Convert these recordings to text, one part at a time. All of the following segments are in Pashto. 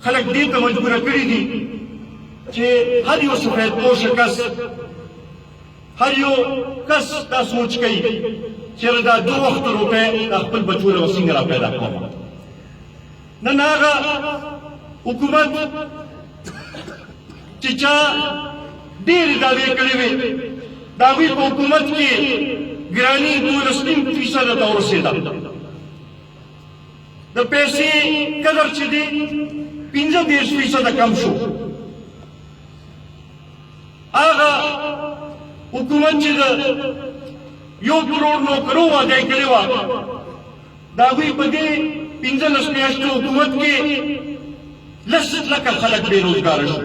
خلک دې ته مجبوره کړي دي چې هر یو سفید پوشه کس هر یو کس دا سوچ کوي چې دا 2 وخت روپۍ د خپل بچو له څنګه را پیدا کوم. نن هغه حکومت چې چا ډېرې دعوې کړې وې د هغوی په حکومت کې ګراني 12.5% ته ورسېده. د پیسې قدر چې دی 15% کم شو. هغه حکومت چې د 1 کروڑ نوکرو وعده کړې وه د هغوی په دې 15 میاشتو حکومت کې 10 لکه خلک بې روزګاره شو.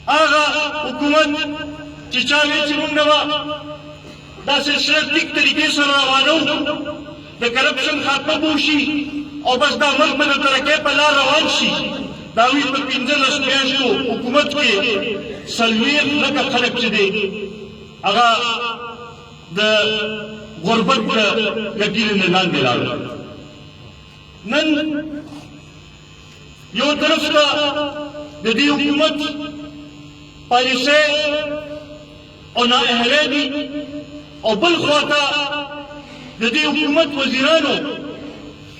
هغه حکومت چې چا وی چې موږ به داسې سټریټیک طریقې سره روانو د کرپشن خاتمه به وشي او بس دا ملک به د ترقۍ په لار روان شي. د هغوی په 15 میاشتو حکومت کې 40 لکه خلک چې دی هغه د غربت د ګیرې نه لاندې لاړل. نن یو طرف ته د دې حکومت پالیسۍ او نااهلۍ دي او بل خوا ته د دې حکومت وزیرانو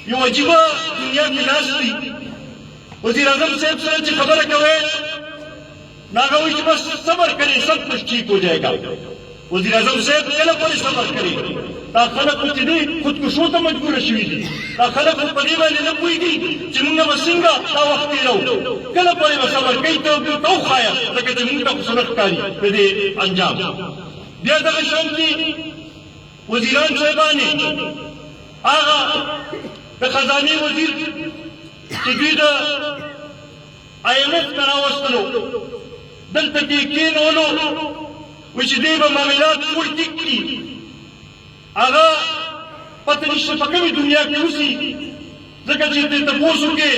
یو عجیبه دنیا کې ناست دي. وزیر اعظم صاحب سره چې خبره کوئ نو هغه وایي چې بس صبر کریں سب کچھ ٹھیک ہو جائے گا. وزیر اعظم صاحب کله پورې صبر کوي؟ دا خلک چې دی خودکشو ته مجبوره شوي دي. دا خلک خو په دې باندې نه پوهېږي چې موږ به څنګه دا وخت تېروو. کله پورې به صبر کوي ته وښایه ځکه چې موږ ته خو څه نه ښکاري د دې انجام. بیا دغه شانتې وزیران صاحبانې هغه د خزانې وزیر چې دوی د IMF ته راوستلو دلته کې کېنولو وایي چې دوی به معاملات ټول ټیک کړي. هغه پته نشته په کومې دنیا کې اوسي ځکه چې دې تپوس وکړې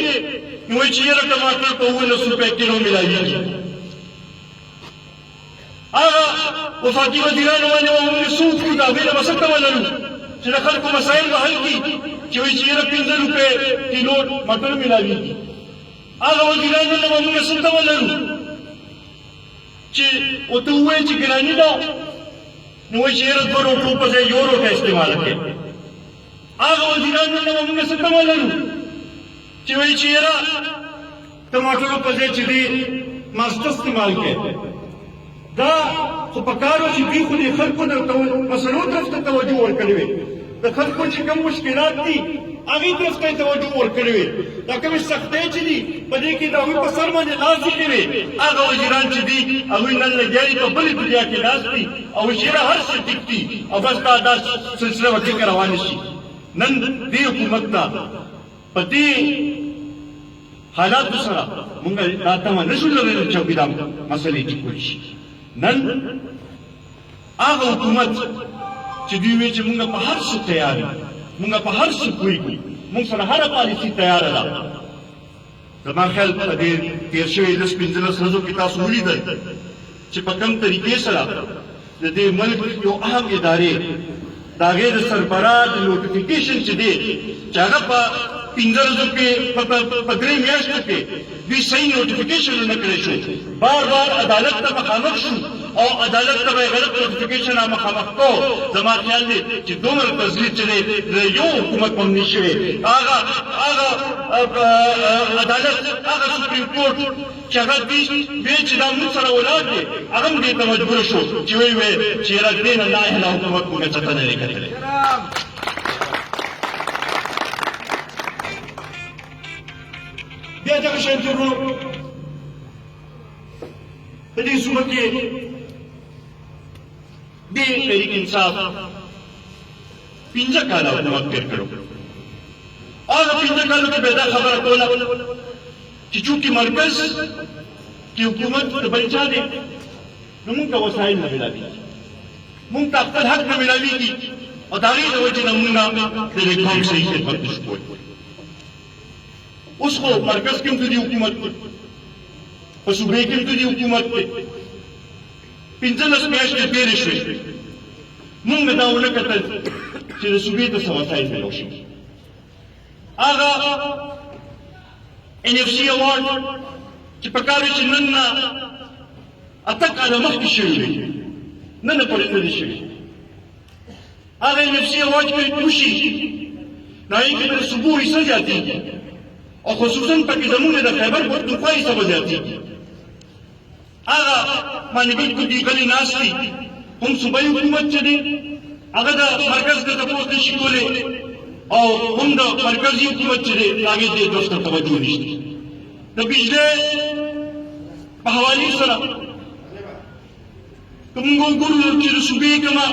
نو وایي چې یاره ټماټر په 19 روپۍ کیلو میلاویږي. هغه وفاقي وزیرانو باندې به موږ څه وکړو؟ د هغوی نه به څه تمه لرو چې د خلکو مسایل به حل کړي چې وایي چې یاره 15 روپۍ کیلو مټر میلاویږي. هغه وزیرانو نه به موږ څه تمه لرو چې ورته ووایي چې ګراني ده نو وایي چې یاره 2 روپو په ځای 1 روپۍ استعمال کړئ. هغه وزیرانو نه به موږ څه تمه لرو چې وایي چې یاره ټماټرو په ځای چې دی ماسته استعمال کړئ. دا خو پکار و چې دوی خو د خلکو د مسلو طرف ته توجه ورکړې وي. د خلکو چې کوم مشکلات دي هغې طرف ته یې توجه ورکړې وي. دا کومې سختۍ چې دي په دې کې د هغوی په سر باندې لاس ایښی وي. هغه وزیران چې دي هغوی نن لګیا دي په بلې دنیا کې ناست دي او شیره هر څه ټیک دي او بس دا سلسله به ټیکه روانه شي. نن دې حکومت ته په دې حالاتو سره موږ دا تمه نشو لرلی چې دا مسلې ټیک شي. نن هغه حکومت چې دوی وایي چې موږ په هر څه تیار یو، موږ په هر څه پوهېږو، موږ سره هره پالیسي تیاره ده. زما خیال په دې تېر شوي 10-15 ورځو کې تاسو ولیدل چې په کوم طریقې سره د دې ملک یو اهم ادارې د هغې د سربراہ د نوټیفیکیشن چې دی چې هغه په 15 ورځو کې په 3 میاشتو کې دوی صحیح نوټیفیکیشن ونه کړی شو. بار بار عدالت ته مخامخ شو او عدالت ته به یې غلط نوټیفیکیشن مخامخ کو. زما خیال دی چې دومره تضلیل چې دی د یو حکومت هم نه شوی. هغه عدالت هغه سپریم کورټ چې هغه دوی چې دا موږ سره ولاړ دی هغه هم دې ته مجبور شو چې ویې چې یاره دې نه نااهله حکومت موږ چاته نه دی کتلی. بیا دغه شانتې ورو په دې صوبه کې د تحریک انصاف 15 کاله حکومت تېر کړو. هغه 15 کالو کې به دا خبره کوله چې چونکې مرکز کې حکومت د بل چا دی نو موږ ته وسایل نه میلاوېږي، موږ ته خپل حق نه میلاوېږي او د هغې د وجې نه موږ د دې قوم صحیح خدمت نشو کولی. اوس خو مرکز کې هم د دې حکومت دی، په صوبې کې هم د دې حکومت دی. 15 میاشتې تېرې شوې موږ دا ونه کتل چې د صوبې ته څه وسایل میلاو شي. هغه NFC award چې په کار چې نن نه اته کاله مخکې شوي دي نن پورې نه دي شوي هغه NFC award کې وشي نو هغې کې د صبح حصه زیاتېږي او خصوصا پکې زموږ د خیبر پښتونخوا حصه به زیاتېږي هغه باندې بالکل دې غلي ناست دي هم صوبایي حکومت چې دی هغه د مرکز نه تپوس نشي کولی او هم د مرکزي حکومت چې دی هغې دې طرف ته توجه نشته د بجلۍ په حوالې سره که موږ وګورو چې د صوبې کومه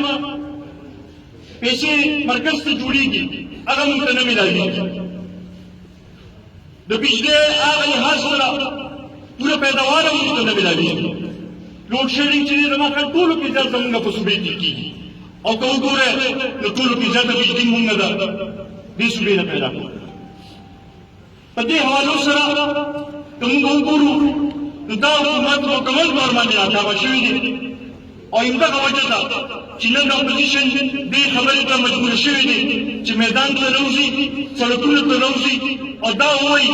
پیسې مرکز ته جوړېږي هغه موږ ته نه میلاوېږي د بجلۍ هغه لحاظ سره پوره پیداوار موږ ته نه میلاوېږي لوډ شیډینګ چې دی زما خیال ټولو کې زیات زموږ په صوبې کې کېږي او که وګورئ نو ټولو کې زیاته بجلي موږ نه ده دې صوبې نه پیدا کړو په دې حوالو سره که موږ وګورو نو دا حکومت مکمل طور باندې ناکامه شوي دي او همدغه وجه ده چې نن د اپوزیشن دې خبرې ته مجبور شوي دي چې میدان ته راوځي سړکونو ته راوځي او دا وایي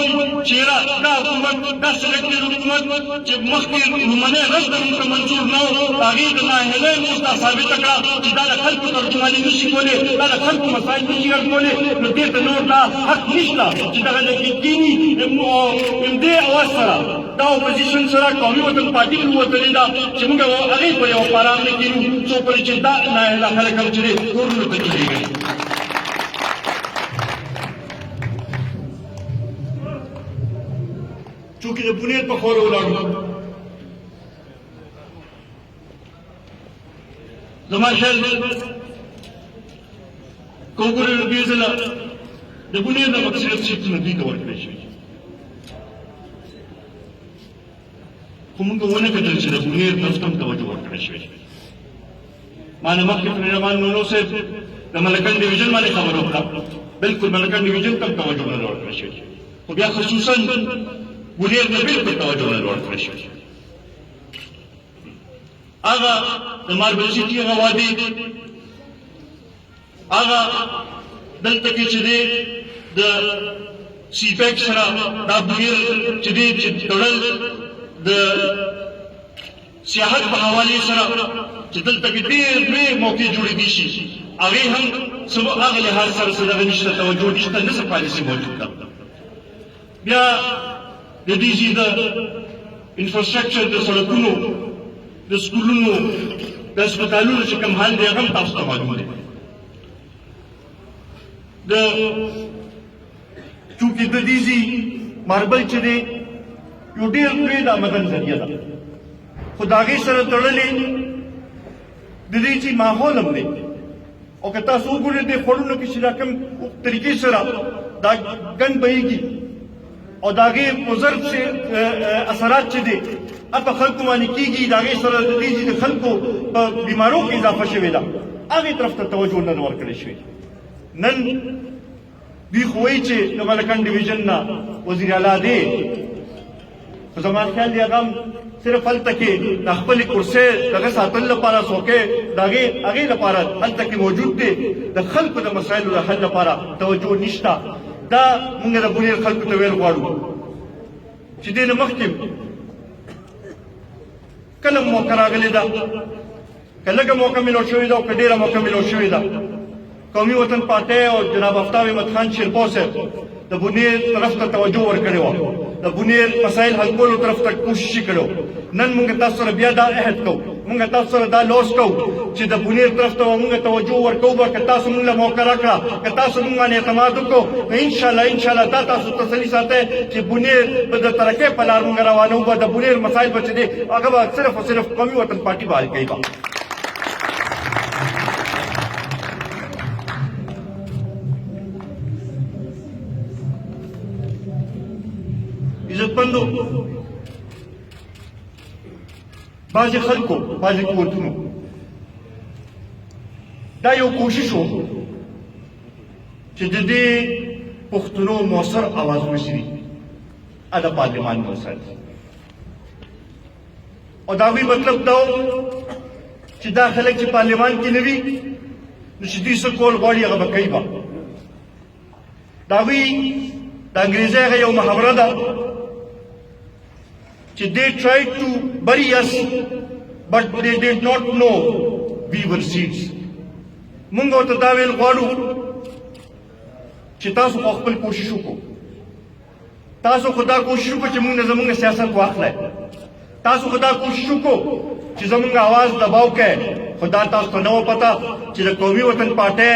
چې یاره دا حکومت دا سلیکټډ حکومت چې مخکې لومړنی رد د موږ ته منظور نه و هغې د ناهیلۍ موږ ته ثابته کړه چې دا د خلکو ترجماني نشي کولی دا د خلکو مسایل نشي حل کولی نو دې ته نور دا حق نشته چې دغه کینی همدې اواز سره دا اپوزیشن سره قومي وطن پارټي وروتلې ده چې موږ هغې په یو پارام نه کېنو څو پورې چې دا ناهیله خلک هم چې دی کورونو ته کېږي چونکې د بنیر په خواله ولاړو زما خیال دی که وګورئ نو دې ځله د بنیر نه مقصد سیټونه دوی ته ورکړی شوي خو موږ ونه کتل چې د بنیر طرف ته هم توجه ورکړی شوی ما نه مخکې پرې رحمان نورو صاحب د ملکن ډیویژن باندې خبره وکړه بلکل ملکن ډیویژن ته هم توجه نه ورکړی شوی خو بیا خصوصا بنیر ته بلکل توجه نه ورکړی شوی هغه د ماربل سیټي هغه وادي هغه دلته کې چې دی د سی پیک سره دا بنیر چې دی چې تړل د سیاحت په حوالې سره چې دلته کې ډېر لوی موقع جوړېدی شي هغې هم هغه لحاظ سره څه دغه نشته توجه نشته نه څه پالیسي موجود ده بیا د دې ځای د انفراسټرکچر د سړکونو د سکولونو د هسپتالونو چې کوم حال دی هغه هم تاسو ته معلوم دی چونکې د دې ځای ماربل چې دی یو ډېر لوی د آمدن ذریعه ده خو د هغې سره تړلې د دې چې ماحول هم دی او که تاسو وګورئ دې خوړونو کې چې دا کوم طریقې سره دا ګند بهیږي او د هغې مضر اثرات چې دی په خلکو باندې کېږي د هغې سره د دې چې د خلکو په بیمارو کې اضافه شوې ده هغې طرف ته توجه نه ورکړی شوې نن دوی خو وایي چې د ملکن ډیویژن نه وزیر اعلی دی خو زما خیال دی هغه صرف هلته کې د خپلې کرسۍ دغه ساتلو لپاره څوکۍ د هغې لپاره هلته کې موجود دی د خلکو د مسایلو د حل لپاره توجه نشته دا موږ د بنیر خلکو ته ویل غواړو چې دې نه مخکې کله موقع راغلې ده که لږه موقع میلو شوې ده او که ډېره موقع میلو شوې ده قومي وطن پارټۍ او جناب آفتاب احمد خان شیرپو صاحب د بنیر طرف ته توجه ورکړې وه د بنیر مسایل حل کولو طرف ته کوشش یې کړی نن موږ تاسو سره بیا دا عهد کوو موږ تاسو سره دا لوس کوو چې د بنیر طرف ته موږ توجه ورکوو به که تاسو موږ له موقع راکړه که تاسو موږ باندې اعتماد وکړو نو انشاءالله دا تاسو تسلي ساتئ چې بنیر به د ترقۍ په لار موږ روانوو به د بنیر مسایل به چې دی هغه به صرف او صرف قومي وطن پارټي به حل کوي عزتمندو بعضې خلکو بعضې قوتونو دا یو کوشش و چې د دې پښتنو مؤثر اوازونه چې دي د پارلمان مؤثر دي او د هغوی مطلب دا و چې دا خلک چې پارلمان کې نه وي نو چې دوی څه کول غواړي هغه به کوي به د هغوی د انګریزۍ هغه یو محاوره ده they tried to bury us, but they did not know we were seeds. مونږ ورته دا ویل غواړو چې تاسو خپل کوشش وکړو، تاسو خدا کوشش وکړو چې مونږ زمونږ سیاست واخلئ، تاسو خدا کوشش وکړو چې زمونږ आवाज دباو کړئ. خدا تاسو ته نه و پته چې د قومي وطن پارټۍ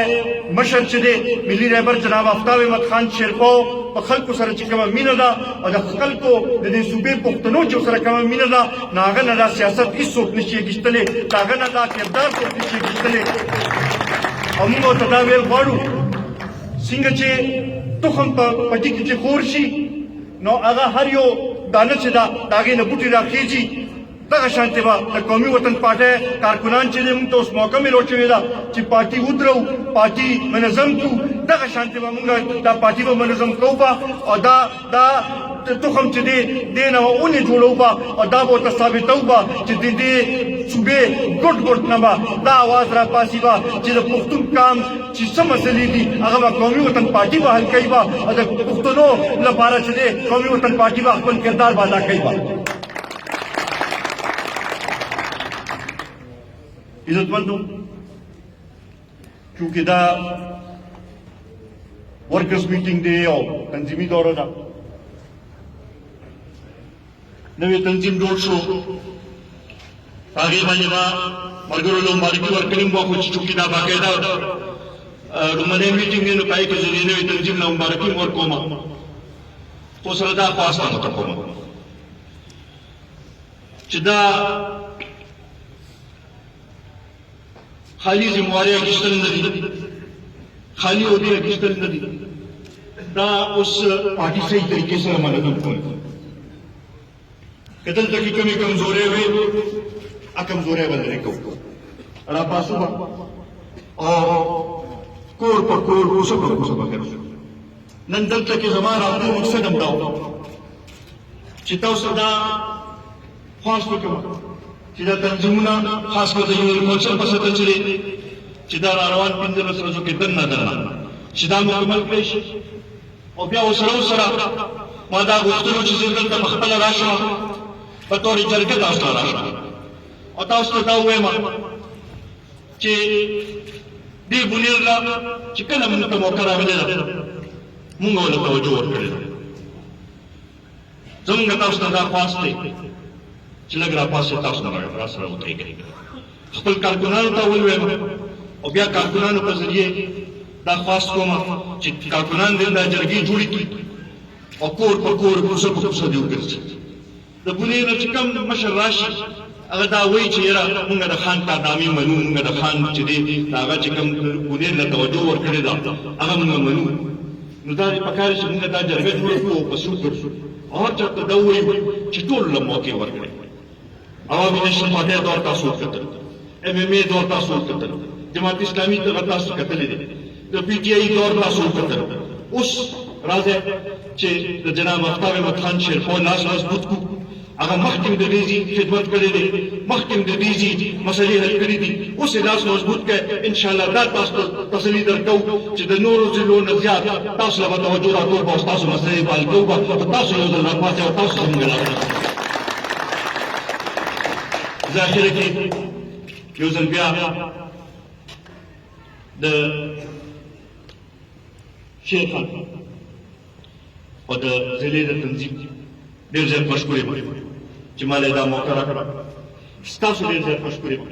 مشر چې دی ملي رهبر جناب آفتاب احمد خان شیرپو په خلکو سره چې کومه مینه ده او د خلکو د دې صوبې پښتنو چې سره کومه مینه ده نو هغه نه دا سیاست هېڅوک نشي اخیستلی، د هغه نه دا کردار څوک نشي اخیستلی. او موږ ورته دا ویل غواړو څنګه چې تخم په پټي کې چې خور شي نو هغه هر یو دانه چې ده د هغې نه بوټي راخېږي. دغه شانتې به د قومي وطن پارټۍ کارکنان چې دی موږ ته اوس موقع میلو شوې ده چې پارټي ودرو، پارټي منظم کړو. دغه شانتې به موږ دا پارټي به منظم کوو به او دا تخم چې دی دې نه به اونې جوړوو به او دا به ورته ثابتوو به چې د دې صوبې ګوټ ګوټ نه به دا اواز راپاسي به چې د پښتون کام چې څه مسلې دي هغه به قومي وطن پارټي به حل کوي به او د پښتنو لپاره چې دی قومي وطن پارټي به خپل کردار به ادا کوي به. عزتمندو، چونکې دا ورکرز میټینګ دی او تنظیمي دوره ده، نوی تنظیم جوړ شو، هغې باندې به ملګرو له مبارکي ورکړې مو خو چې چونکې دا باقاعده لومړی میټینګ دی نو په هغې کې زه د نوي تنظیم له مبارکي م ورکوم، خو سره دا خواست هم ورته کوم چې دا خالی ذمہواری اخیستل نه دي، خالی عہدې اخیستل نه دي، دا اوس پارټي صحیح طریقې سره منظم کول. که دلته کې کومې کمزورۍ وي هغه کمزورۍ به لرې کوو، راپاسو به او کور په کور کوڅه په کوڅه به ګرځو. نن دلته کې زما راتلو مقصد هم دا و چې تاسو دا خواست وکړم چې دا تنظیمونه خاص کر د یو کونسل په سطح چې دا روان 15 ورځو کې دننه چې دا مکمل کړی شي او بیا ورسره ما دا غوښتلو چې زه دلته پخپله راشم په طور جرګه تاسو ته راشم او تاسو ته دا ووایم چې دې بنیر له چې کله موږ ته موقع راغلې ده موږ ورته توجه ورکړې ده. زموږ تاسو ته دا خواست دی چې لږ راپاسې تاسو راسره ودرېږئ، خپل کارکنانو ته ولویم او بیا کارکنانو په ذریعې دا خواست کوم چې کارکنان دې دا جرګې جوړې کړي او کور په کور کوڅه په کوڅه دې وګرځي. د بنیر نه چې کوم مشر راشي هغه دا وایي چې یاره موږ د خان کارنامې منو، موږ د خان چې دی د هغه چې کوم بنیر له توجه ورکړې ده هغه موږ منو. نو دا پکار چې موږ دا جرګه جوړه کړو او پسو ګرځو او هر چا ته دا ووایو چې ټول له موقع ورکړي. عوامي نشن پارټۍ دور تاسو وکتل، MMA دور تاسو وکتل، جماعت اسلامي دغه تاسو کتلې دي، د PTI دور تاسو وکتل. اوس راځي چې د جناب آفتاب احمد خان شیرپو لاس مضبوط کړو، هغه مخکې د دې خدمت کړې دي، مخکې د دې مسلې حل کړې دي، اوس یې لاس مضبوط کړئ. انشاءالله دا تاسو ته تسلي درکوو چې د نورو ضلعو نه زیات تاسو له به توجه راکوو به او ستاسو مسلې به حل کوو به او تاسو یو ځل راپاڅئ او تاسو زموږ راغلئ. ظاهره کې یو ځل بیا د شیر خان او د ضلعې د تنظیم ډېر زیات مشکور یم چې ما له دا موقع راکړه. ستاسو ډېر زیات مشکور یم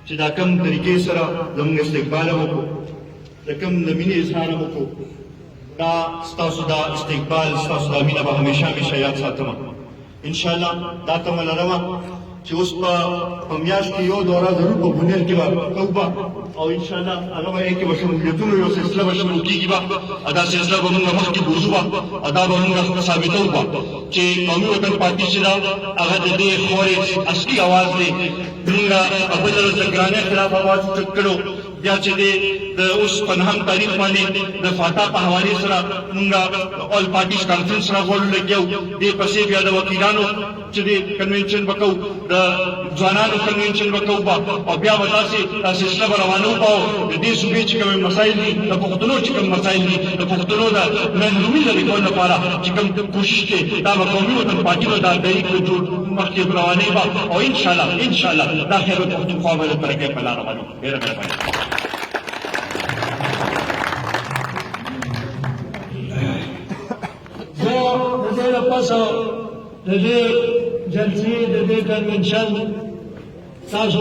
چې دا کوم طریقې سره زموږ استقبال وکړو، د کوم د مینې اظهار وکړو. دا ستاسو دا استقبال، ستاسو دا مینه به همیشه یاد ساتم. انشاءالله دا تمه لرمه چې اوس په میاشت کې یو دوره ضرور په بنیر کې به کوو به او انشاءالله هغه به کې به شمولیتونو یو سلسله به شروع کېږي به او دا سلسله به موږ مخکې بوځو به او دا به موږ ثابتوو به چې قومي وطن پارټي چې ده هغه د دې خورې اصلي اواز دی. موږ ابوجهل د ګرانۍ خلاف اواز اوچت کړو، بیا چې د اوس په نهم تاریخ باندې د فاتح په حوالې سره مونږه اول پارټیز کانفرنس راغولو لګیو دې پسې بیا د وکیلانو چې د کنونشن وکاو د ځوانانو کنونشن وکاو او بیا به داسې سلسله به روانه وکړو د دې صوبې چې کوم مسایل دي د پښتنو چې کوم مسایل دي د پښتنو د محرومي لرې کولو لپاره چې کوم کوشش دی دا به قومي وطن پارټي به دا دایي مخکې روانې به او انشاءالله دا خیر پښتونخوا به د ترقۍ په لاره باندې ډېره مهرباني زه د دې له پسه د دې جلسې د دې کنونشن تاسو